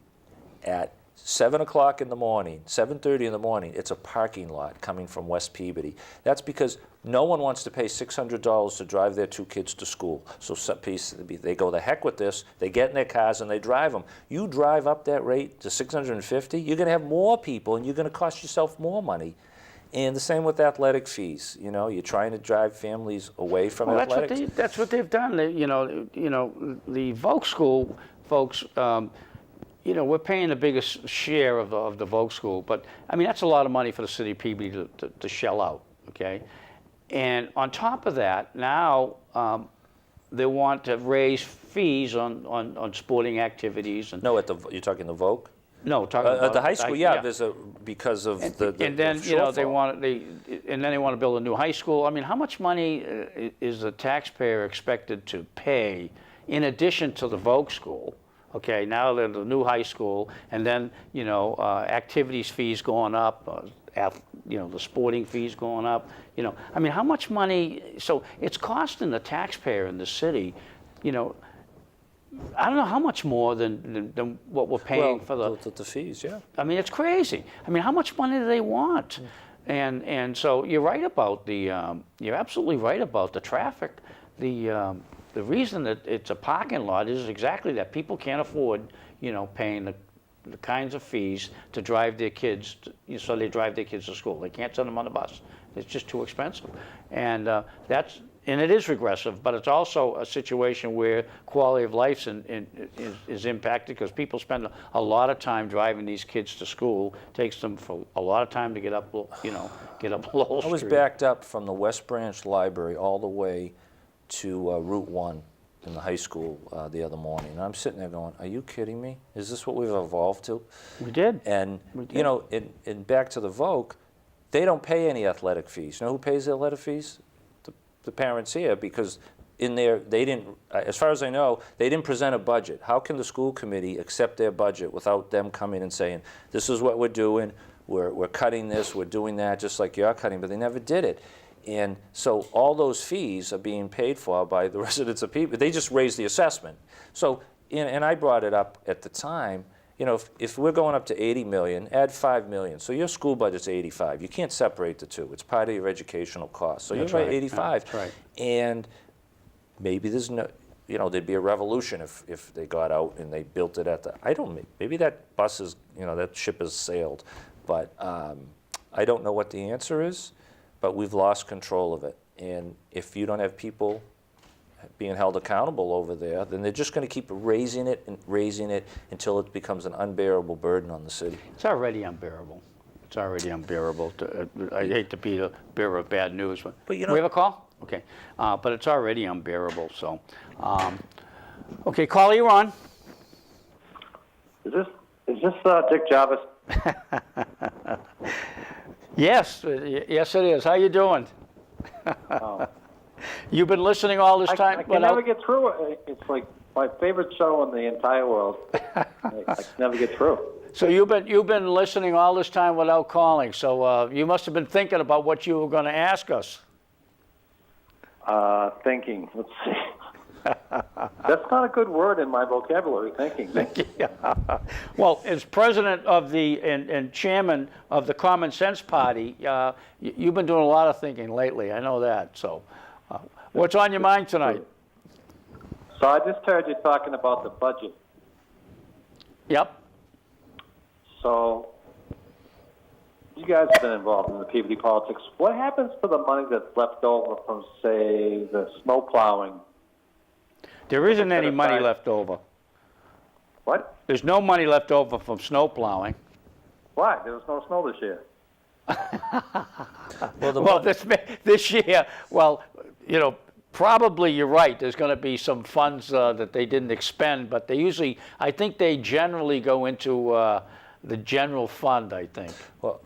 B: at 7 o'clock in the morning, 7:30 in the morning, it's a parking lot coming from West Peabody. That's because no one wants to pay $600 to drive their 2 kids to school. So they go, the heck with this, they get in their cars and they drive them. You drive up that rate to $650, you're going to have more people and you're going to cost yourself more money. And the same with athletic fees. You're trying to drive families away from athletics.
A: That's what they've done. The Voc School folks, we're paying the biggest share of the Voc School, but I mean that's a lot of money for the city of Peabody to shell out. Okay, and on top of that, now they want to raise fees on sporting activities and.
B: No, you're talking the Voc.
A: No, talking about
B: the high school. There's because of the
A: and then they want to build a new high school. I mean, how much money is the taxpayer expected to pay in addition to the Voc School? Okay, now they're the new high school, and then activities fees going up, the sporting fees going up. I mean, how much money? So it's costing the taxpayer in the city, I don't know how much more than what we're paying for
B: the fees. Yeah.
A: I mean, it's crazy. I mean, how much money do they want? And so you're right about you're absolutely right about the traffic. The reason that it's a parking lot is exactly that. People can't afford, paying the kinds of fees to drive their kids, so they drive their kids to school. They can't send them on the bus. It's just too expensive. And and it is regressive, but it's also a situation where quality of life is impacted, because people spend a lot of time driving these kids to school. It takes them for a lot of time to get up Lowell Street.
B: I was backed up from the West Branch Library all the way to Route 1 in the high school the other morning. And I'm sitting there going, are you kidding me? Is this what we've evolved to?
A: We did.
B: And, and back to the Voc, they don't pay any athletic fees. You know who pays the athletic fees? The parents here, because they didn't, as far as I know, they didn't present a budget. How can the school committee accept their budget without them coming and saying, this is what we're doing, we're cutting this, we're doing that, just like you're cutting, but they never did it. And so all those fees are being paid for by the residents of Peabody. They just raised the assessment. So, and I brought it up at the time, if we're going up to 80 million, add 5 million. So your school budget's 85. You can't separate the two. It's part of your educational cost. So you're right, 85.
A: That's right.
B: And maybe there's no, there'd be a revolution if they got out and they built it maybe that bus is, that ship has sailed. But I don't know what the answer is, but we've lost control of it. And if you don't have people being held accountable over there, then they're just going to keep raising it until it becomes an unbearable burden on the city.
A: It's already unbearable. It's already unbearable. I hate to be the bearer of bad news, but we have a call? Okay. But it's already unbearable. So, okay, call, you're on.
C: Is this Dick Jarvis?
A: Yes, yes it is. How you doing?
C: Oh.
A: You've been listening all this time?
C: I can never get through. It's like my favorite show in the entire world. I can never get through.
A: So you've been listening all this time without calling. So you must have been thinking about what you were going to ask us.
C: Thinking. Let's see. That's not a good word in my vocabulary. Thinking.
A: Yeah. Well, as president of and chairman of the Common Sense Party, you've been doing a lot of thinking lately. I know that. So, what's on your mind tonight?
C: So I just heard you talking about the budget.
A: Yep.
C: So you guys have been involved in the PVD politics. What happens to the money that's left over from, say, the snow plowing?
A: There isn't any money
C: aside.
A: left over.
C: What?
A: There's no money left over from snow plowing.
C: Why? There was no snow this year.
A: Well, this year, well, you know, probably you're right. There's going to be some funds that they didn't expend, but they usually, I think they generally go into the general fund, I think.
B: Well,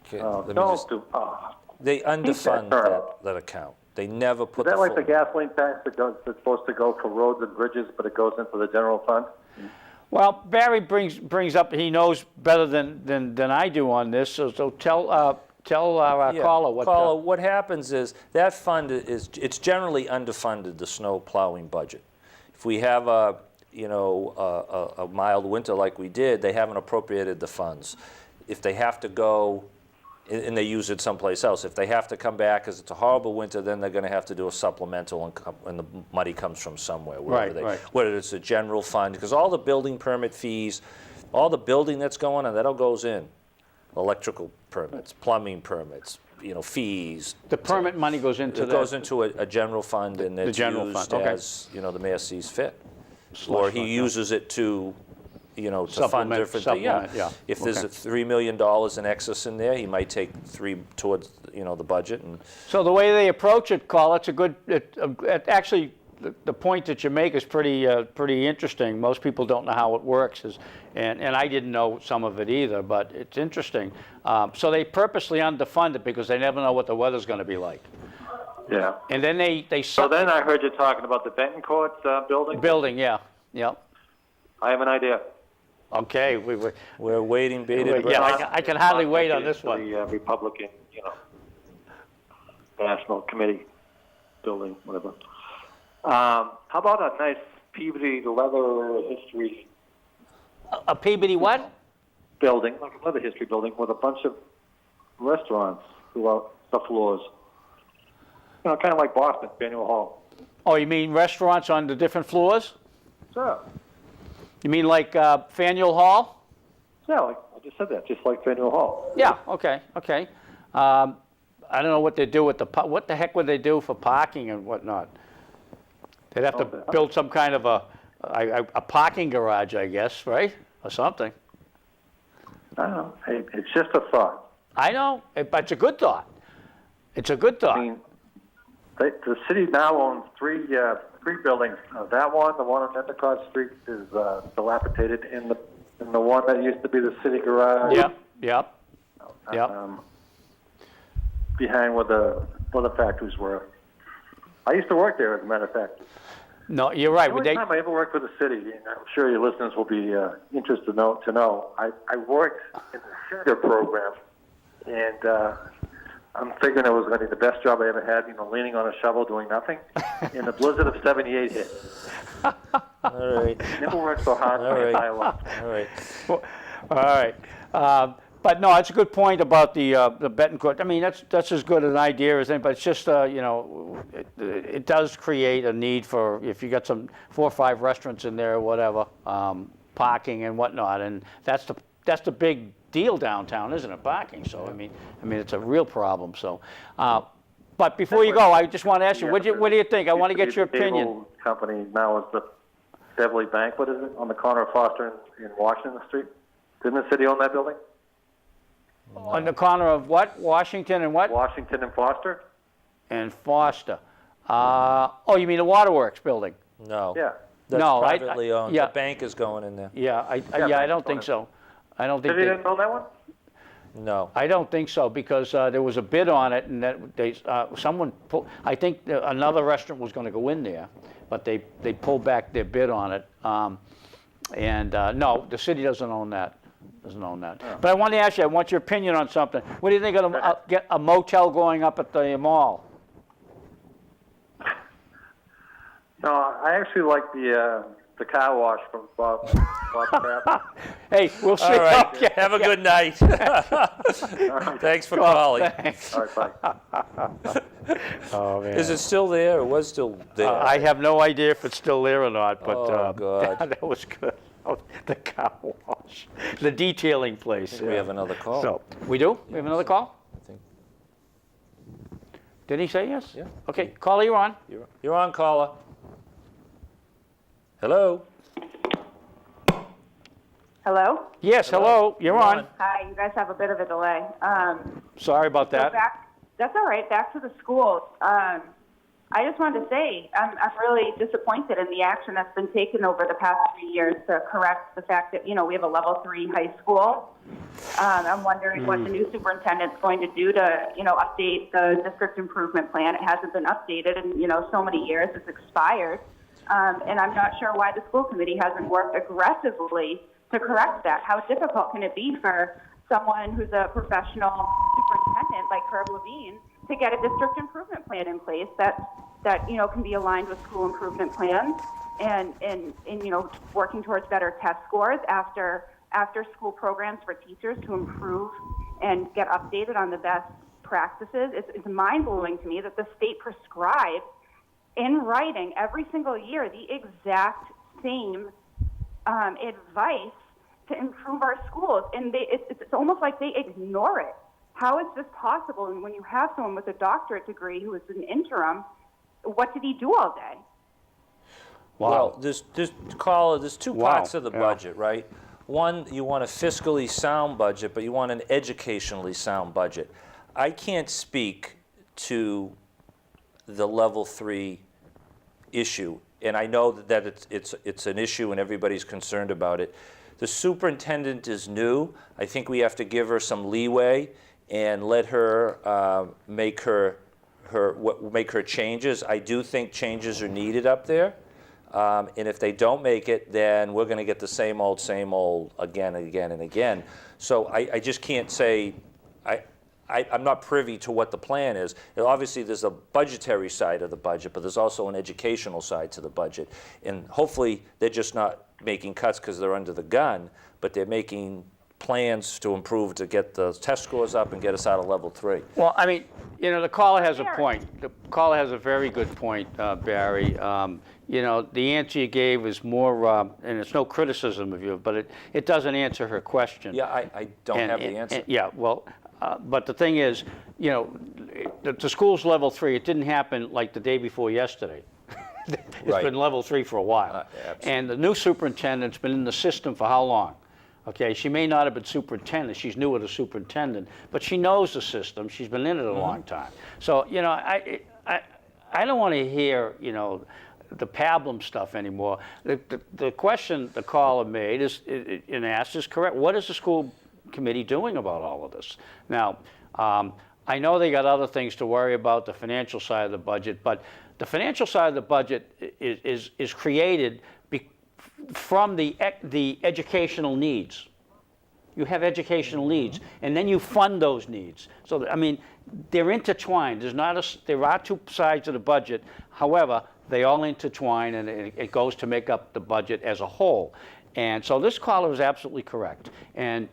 B: okay,
C: Oh,
B: let me
C: don't
B: just,
C: do. Oh.
B: they underfund
C: term.
B: that account. They never put
C: Is that
B: the
C: like the
B: full.
C: gasoline tax that's supposed to go for roads and bridges, but it goes into the general fund?
A: Well, Barry brings up, he knows better than I do on this, so tell our
B: Yeah,
A: caller what.
B: Caller, what happens is that fund it's generally underfunded, the snow plowing budget. If we have a mild winter like we did, they haven't appropriated the funds. If they have to go, and they use it someplace else, if they have to come back because it's a horrible winter, then they're going to have to do a supplemental, and the money comes from somewhere,
A: Right.
B: whether it's a general fund, because all the building permit fees, all the building that's going on, that all goes in. Electrical permits, plumbing permits, fees.
A: The permit money goes into
B: It
A: that.
B: goes into a general fund, and it's
A: general
B: used
A: fund, okay.
B: as, the mayor sees fit.
A: Slush
B: Or he
A: fund, yeah.
B: uses it to, to fund
A: Supplement-
B: different things.
A: supplement, yeah.
B: If there's
A: Okay.
B: a $3 million in excess in there, he might take 3 towards, the budget. And
A: So the way they approach it, Carl, it's a good. Actually, the point that you make is pretty interesting. Most people don't know how it works, and I didn't know some of it either, but it's interesting. So they purposely underfund it because they never know what the weather's going to be like.
C: Yeah.
A: And then they
C: So then I heard you talking about the Bentoncourt building.
A: building, yeah, yep.
C: I have an idea.
A: Okay,
B: we're waiting bated breath.
A: yeah, I can hardly wait on this one.
C: The Republican, National Committee building, whatever. How about a nice Peabody leather history
A: A Peabody what?
C: building, like a leather history building, with a bunch of restaurants throughout the floors? Kind of like Boston, Faneuil Hall.
A: Oh, you mean restaurants on the different floors?
C: Sure.
A: You mean like Faneuil Hall?
C: Yeah, like I just said that, just like Faneuil Hall.
A: Yeah. Okay. I don't know what they do with what the heck would they do for parking and whatnot? They'd have to build some kind of a parking garage, I guess, right, or something.
C: I don't know. Hey, it's just a thought.
A: I know, but it's a good thought. It's a good thought.
C: I mean, the city now owns three buildings. That one, the one on Endicott Street, is dilapidated, and the one that used to be the city garage.
A: Yep.
C: Behind where the factories were. I used to work there, as a matter of fact.
A: No, you're right.
C: The only time I ever worked for the city, and I'm sure your listeners will be interested to know, I worked in the CEDAR program, and I'm figuring it was going to be the best job I ever had, leaning on a shovel doing nothing. And the blizzard of '78 hit.
B: All right.
C: Never worked so hard in my entire life.
B: All right.
A: All right. But no, it's a good point about the Betancourt. I mean, that's as good an idea as any. But it's just it does create a need for, if you got 4 or 5 restaurants in there or whatever, parking and whatnot, and that's the big deal downtown, isn't it? Parking. So I mean it's a real problem. So, but before you go, I just want to ask you, what do you think? I want to get your opinion.
C: Cable company now is the Beverly Bank. What is it, on the corner of Foster and Washington Street? Didn't the city own that building?
A: On the corner of what? Washington and what?
C: Washington and Foster?
A: And Foster. Oh, you mean the Waterworks building?
B: No.
C: Yeah.
B: That's
A: No,
B: privately owned.
A: yeah.
B: The bank is going in there.
A: Yeah, I don't think so. I don't think
C: City didn't own that one?
B: No.
A: I don't think so, because there was a bid on it, and that I think another restaurant was going to go in there, but they pulled back their bid on it. No, the city doesn't own that. But I want to ask you, I want your opinion on something. What do you think of get a motel going up at the mall?
C: No, I actually like the car wash from Bob Kraft.
A: Hey, we'll see.
B: All right.
A: Okay.
B: Have a good night. Thanks for calling.
A: Thanks.
C: All right, bye.
A: Oh, man.
B: Is it still there, or was still there?
A: I have no idea if it's still there or not, but
B: Oh, God.
A: that was good. about the car wash, the detailing place.
B: We have another call.
A: So, we do? We have another call?
B: I think
A: Did he say yes?
B: Yeah.
A: Okay, caller, you're on.
B: you're on, caller. Hello?
D: Hello?
A: Yes, hello, you're on.
D: Hi, you guys have a bit of a delay.
A: Sorry about that.
D: That's all right. Back to the schools. I just wanted to say I'm really disappointed in the action that's been taken over the past 3 years to correct the fact that, we have a level 3 high school. I'm wondering what the new superintendent's going to do to, update the district improvement plan. It hasn't been updated in, so many years. It's expired. And I'm not sure why the school committee hasn't worked aggressively to correct that. How difficult can it be for someone who's a professional superintendent like Herb Levine to get a district improvement plan in place that can be aligned with school improvement plans and working towards better test scores after school programs for teachers to improve and get updated on the best practices. It's mind-blowing to me that the state prescribes in writing every single year the exact same advice to improve our schools, and it's almost like they ignore it. How is this possible? And when you have someone with a doctorate degree who is an interim, what did he do all day?
A: Wow.
B: Well, there's two
A: Wow.
B: parts of the budget, right? One, you want a fiscally sound budget, but you want an educationally sound budget. I can't speak to the level 3 issue, and I know that it's an issue and everybody's concerned about it. The superintendent is new. I think we have to give her some leeway and let her make her changes. I do think changes are needed up there, and if they don't make it, then we're going to get the same old again and again and again. So I just can't say. I'm not privy to what the plan is. And obviously, there's a budgetary side of the budget, but there's also an educational side to the budget. And hopefully, they're just not making cuts because they're under the gun, but they're making plans to improve to get the test scores up and get us out of level 3.
A: Well, I mean, the caller has a point. The caller has a very good point, Barry. The answer you gave is more, and it's no criticism of you, but it doesn't answer her question.
B: Yeah, I don't have the answer.
A: Yeah, well, but the thing is, the school's level 3. It didn't happen like the day before yesterday. It's
B: Right.
A: been level 3 for a while.
B: Absolutely.
A: And the new superintendent's been in the system for how long? Okay, she may not have been superintendent. She's newer to superintendent, but she knows the system. She's been in it a long time. So, I don't want to hear, the pablum stuff anymore. The question the caller made and asked is correct. What is the school committee doing about all of this? Now, I know they got other things to worry about, the financial side of the budget, but the financial side of the budget is created from the educational needs. You have educational needs, and then you fund those needs. So, I mean, they're intertwined. There are two sides of the budget. However, they all intertwine, and it goes to make up the budget as a whole. And so this caller is absolutely correct. And,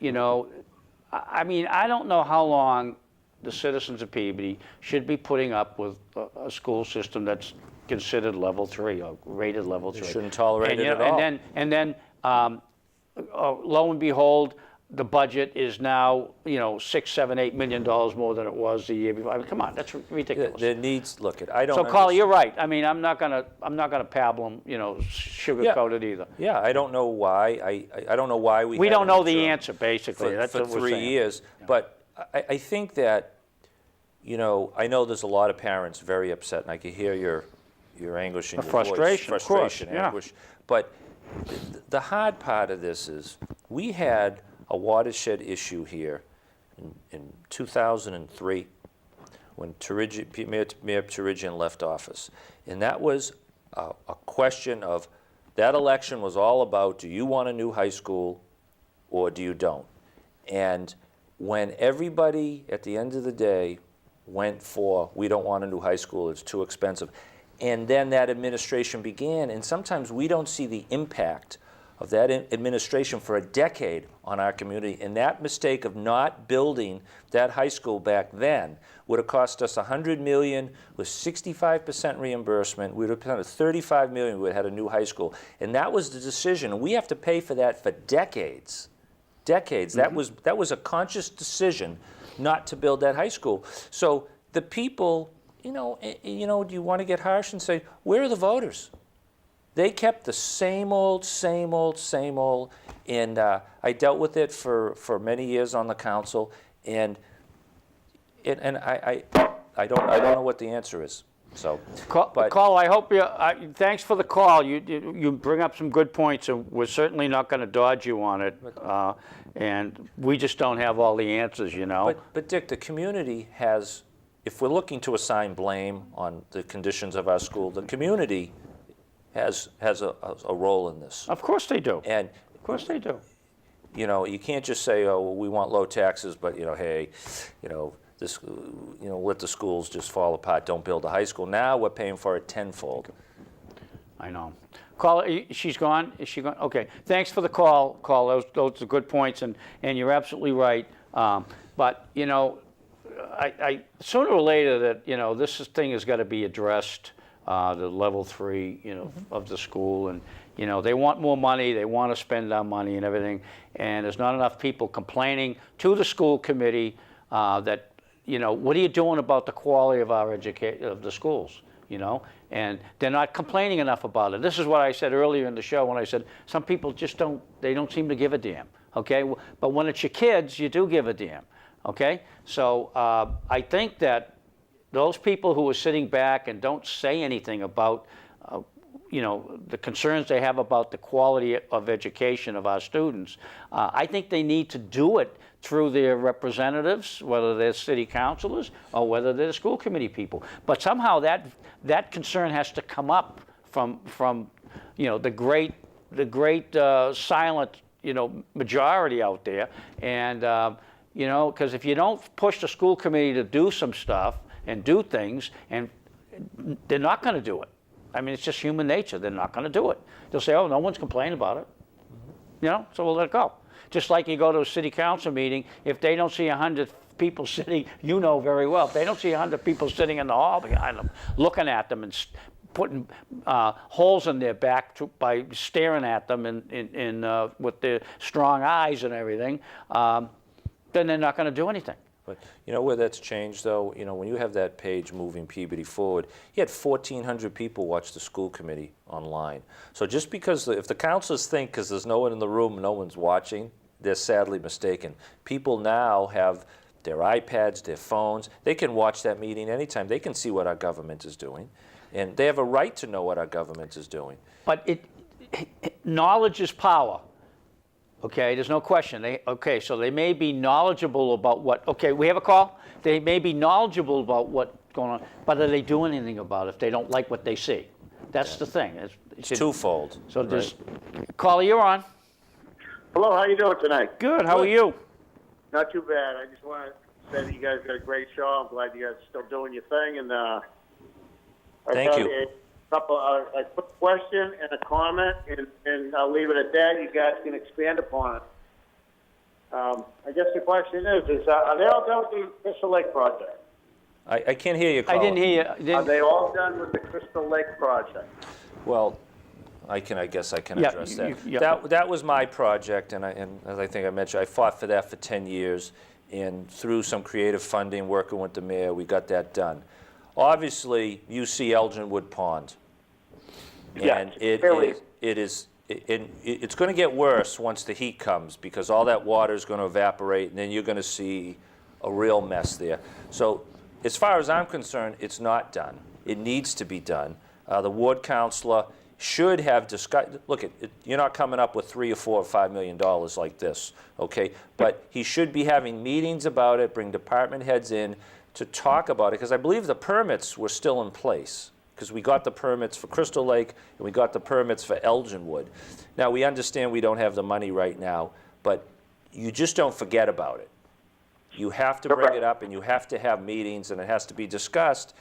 A: I mean, I don't know how long the citizens of Peabody should be putting up with a school system that's considered level 3 or rated level 3.
B: They shouldn't tolerate it at all.
A: And then, lo and behold, the budget is now, $6, $7, $8 million more than it was the year before. I mean, come on, that's ridiculous.
B: There needs, I don't.
A: So, caller, you're right. I mean, I'm not gonna pablum, sugarcoat it either.
B: Yeah, I don't know why. I don't know why we.
A: We don't
B: haven't,
A: know the answer, basically.
B: for,
A: That's
B: for
A: what we're
B: 3
A: saying.
B: years.
A: Yeah.
B: But I think that, I know there's a lot of parents very upset, and I can hear your anguish in your
A: frustration,
B: voice.
A: of course,
B: Frustration,
A: yeah.
B: anguish. But the hard part of this is we had a watershed issue here in 2003 when Mayor Turigian left office. And that was a question of, that election was all about, do you want a new high school or do you don't? And when everybody, at the end of the day, went for, we don't want a new high school, it's too expensive. And then that administration began, and sometimes we don't see the impact of that administration for a decade on our community, and that mistake of not building that high school back then would have cost us $100 million with 65% reimbursement. We would have spent $35 million. We would have had a new high school, and that was the decision. And we have to pay for that for decades. Decades.
A: Mm-hmm.
B: That was a conscious decision not to build that high school. So the people, do you want to get harsh and say, where are the voters? They kept the same old, and I dealt with it for many years on the council, and I don't know what the answer is. So,
A: Call, I hope thanks for the call. You bring up some good points, and we're certainly not going to dodge you on it. And we just don't have all the answers,
B: But Dick, the community has, if we're looking to assign blame on the conditions of our school, the community has a role in this.
A: Of course they do.
B: And
A: of course they do.
B: You can't just say, oh, well, we want low taxes, but hey, this, let the schools just fall apart. Don't build a high school. Now we're paying for it tenfold.
A: I know. Call, she's gone? Is she gone? Okay. Thanks for the call. Those are good points, and you're absolutely right. But, I sooner or later that, this thing has got to be addressed, the level 3, of the school. And, they want more money. They want to spend our money and everything. And there's not enough people complaining to the school committee that, what are you doing about the quality of our of the schools? And they're not complaining enough about it. This is what I said earlier in the show when I said some people just don't seem to give a damn, okay? But when it's your kids, you do give a damn, okay? So I think that those people who are sitting back and don't say anything about, the concerns they have about the quality of education of our students, I think they need to do it through their representatives, whether they're city councilors or whether they're the school committee people. But somehow that concern has to come up from the great silent majority out there, and because if you don't push the school committee to do some stuff and do things, and they're not going to do it. I mean, it's just human nature. They're not going to do it. They'll say, oh, no one's complaining about it. So we'll let it go. Just like you go to a city council meeting, if they don't see 100 people sitting, very well, if they don't see 100 people sitting in the hall behind them, looking at them and putting holes in their back by staring at them with their strong eyes and everything, then they're not going to do anything.
B: But where that's changed, though? When you have that page moving Peabody forward, you had 1,400 people watch the school committee online. So just because, if the councilors think because there's no one in the room, no one's watching, they're sadly mistaken. People now have their iPads, their phones. They can watch that meeting anytime. They can see what our government is doing. And they have a right to know what our government is doing.
A: But knowledge is power. Okay, there's no question. So they may be knowledgeable about what. Okay, we have a call. They may be knowledgeable about what's going on, but are they doing anything about it if they don't like what they see? That's the thing.
B: It's twofold.
A: So there's. Caller, you're on.
E: Hello, how you doing tonight?
A: Good. How are you?
E: Not too bad. I just want to say that you guys got a great show. I'm glad you guys are still doing your thing, and
B: Thank you.
E: A quick question and a comment, and I'll leave it at that. You guys can expand upon it. I guess the question is are they all done with the Crystal Lake project?
B: I can't hear you, caller.
A: I didn't hear you.
E: Are they all done with the Crystal Lake project?
B: Well, I guess I can address that. That was my project, and as I think I mentioned, I fought for that for 10 years, and through some creative funding, working with the mayor, we got that done. Obviously, you see Elginwood Pond, and it's going to get worse once the heat comes, because all that water is going to evaporate, and then you're going to see a real mess there. So as far as I'm concerned, it's not done. It needs to be done. The ward councilor should have discussed. Look, you're not coming up with $3 or $4 or $5 million like this, okay? But he should be having meetings about it, bring department heads in to talk about it, because I believe the permits were still in place, because we got the permits for Crystal Lake and we got the permits for Elginwood. Now, we understand we don't have the money right now, but you just don't forget about it. You have to bring it up, and you have to have meetings, and it has to be discussed,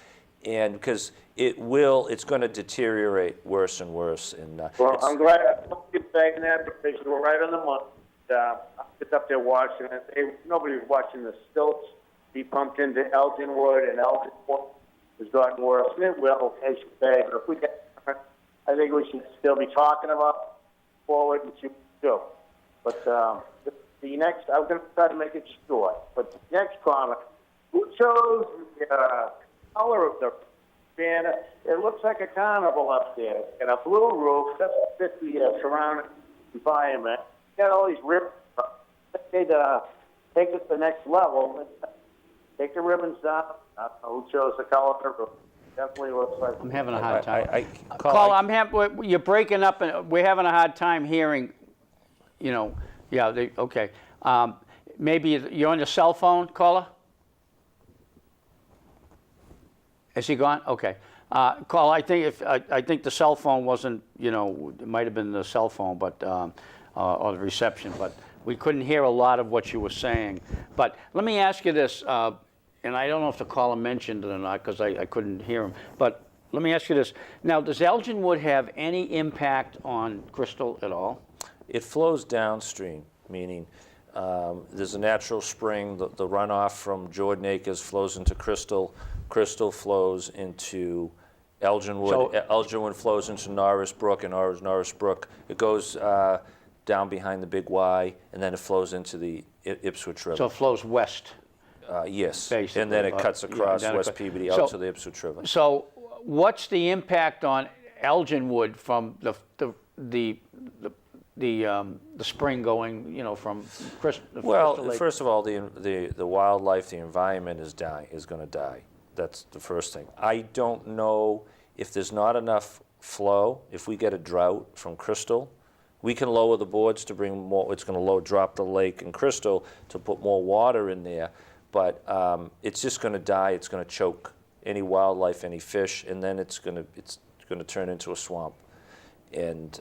B: and because it's going to deteriorate worse and worse. And
E: well, I'm glad. saying that because you were right on the month. I was up there watching it. Nobody was watching the stilts be pumped into Elginwood, and Elginwood has gotten worse. And it will, as you say. But if we get, I think we should still be talking about forward and see what we do. But the next, I'm going to try to make it short. But the next comment, who chose the color of the banner? It looks like a carnival up there, and a blue roof. That's a 50-year surrounding environment. You got all these ribbons. They'd take it to the next level. Take the ribbons down. I don't know who chose the color of the roof. Definitely looks like.
A: I'm having a hard time.
B: Call,
A: you're breaking up, and we're having a hard time hearing, okay. Maybe you're on your cell phone, caller? Is he gone? Okay. Caller, I think the cell phone wasn't, it might have been the cell phone, but or the reception, but we couldn't hear a lot of what you were saying. But let me ask you this, and I don't know if the caller mentioned it or not because I couldn't hear him, but let me ask you this. Now, does Elginwood have any impact on Crystal at all?
B: it flows downstream, meaning there's a natural spring. The runoff from Jordan Acres flows into Crystal. Crystal flows into Elginwood.
A: So,
B: Elginwood flows into Norris Brook, and Norris Brook, it goes down behind the Big Y, and then it flows into the Ipswich River.
A: so it flows west.
B: Yes,
A: Basically,
B: and then it cuts across
A: then it
B: West
A: cut-
B: Peabody
A: so-
B: out to the Ipswich River.
A: So what's the impact on Elginwood from the spring going, from Crystal
B: Well,
A: Lake?
B: first of all, the wildlife, the environment is going to die. That's the first thing. I don't know if there's not enough flow. If we get a drought from Crystal, we can lower the boards to bring more. It's going to drop the lake in Crystal to put more water in there, but it's just going to die. It's going to choke any wildlife, any fish, and then it's going to turn into a swamp. And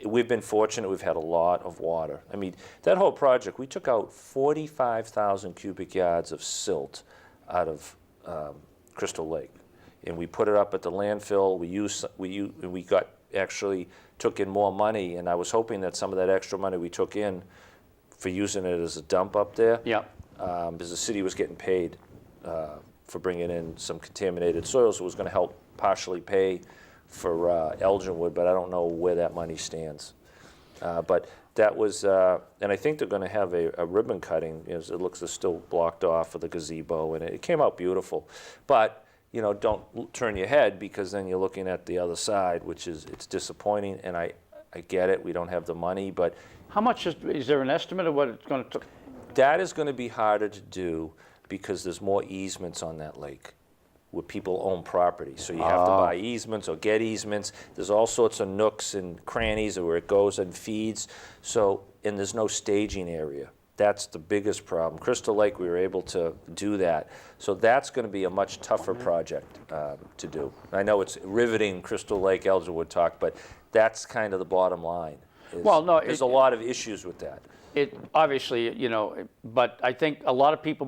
B: we've been fortunate. We've had a lot of water. I mean, that whole project, we took out 45,000 cubic yards of silt out of Crystal Lake, and we put it up at the landfill. We took in more money, and I was hoping that some of that extra money we took in for using it as a dump up there.
A: Yeah.
B: Because the city was getting paid for bringing in some contaminated soil, so it was going to help partially pay for Elginwood, but I don't know where that money stands. But that was, and I think they're going to have a ribbon cutting. It looks it's still blocked off for the gazebo, and it came out beautiful. But don't turn your head, because then you're looking at the other side, which it's disappointing. And I get it. We don't have the money, but
A: How much is there an estimate of what it's going to take?
B: that is going to be harder to do because there's more easements on that lake, where people own property. So you have to buy easements or get easements. There's all sorts of nooks and crannies where it goes and feeds. So, and there's no staging area. That's the biggest problem. Crystal Lake, we were able to do that. So that's going to be a much tougher project to do. I know it's riveting Crystal Lake, Elginwood talk, but that's kind of the bottom line.
A: Well, no,
B: there's a lot of issues with that.
A: It obviously, but I think a lot of people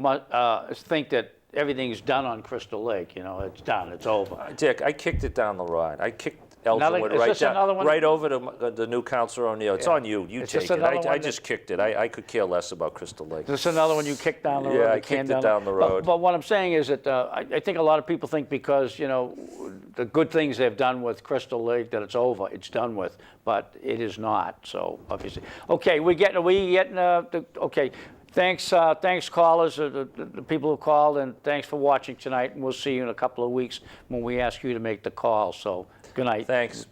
A: think that everything's done on Crystal Lake. It's done. It's over.
B: Dick, I kicked it down the road. I kicked
A: Another-
B: Elginwood
A: is this another one?
B: right over to the new Councilor O'Neill. It's on you. You
A: Is
B: take
A: this
B: it.
A: another one
B: I
A: that-
B: just kicked it. I could care less about Crystal Lake.
A: Is this another one you kicked down the road?
B: Yeah, I
A: the can
B: kicked it down the road.
A: But what I'm saying is that I think a lot of people think because, the good things they've done with Crystal Lake, that it's over, it's done with, but it is not, so obviously. Okay, okay. Thanks callers, the people who called, and thanks for watching tonight, and we'll see you in a couple of weeks when we ask you to make the call, so good night.
B: Thanks.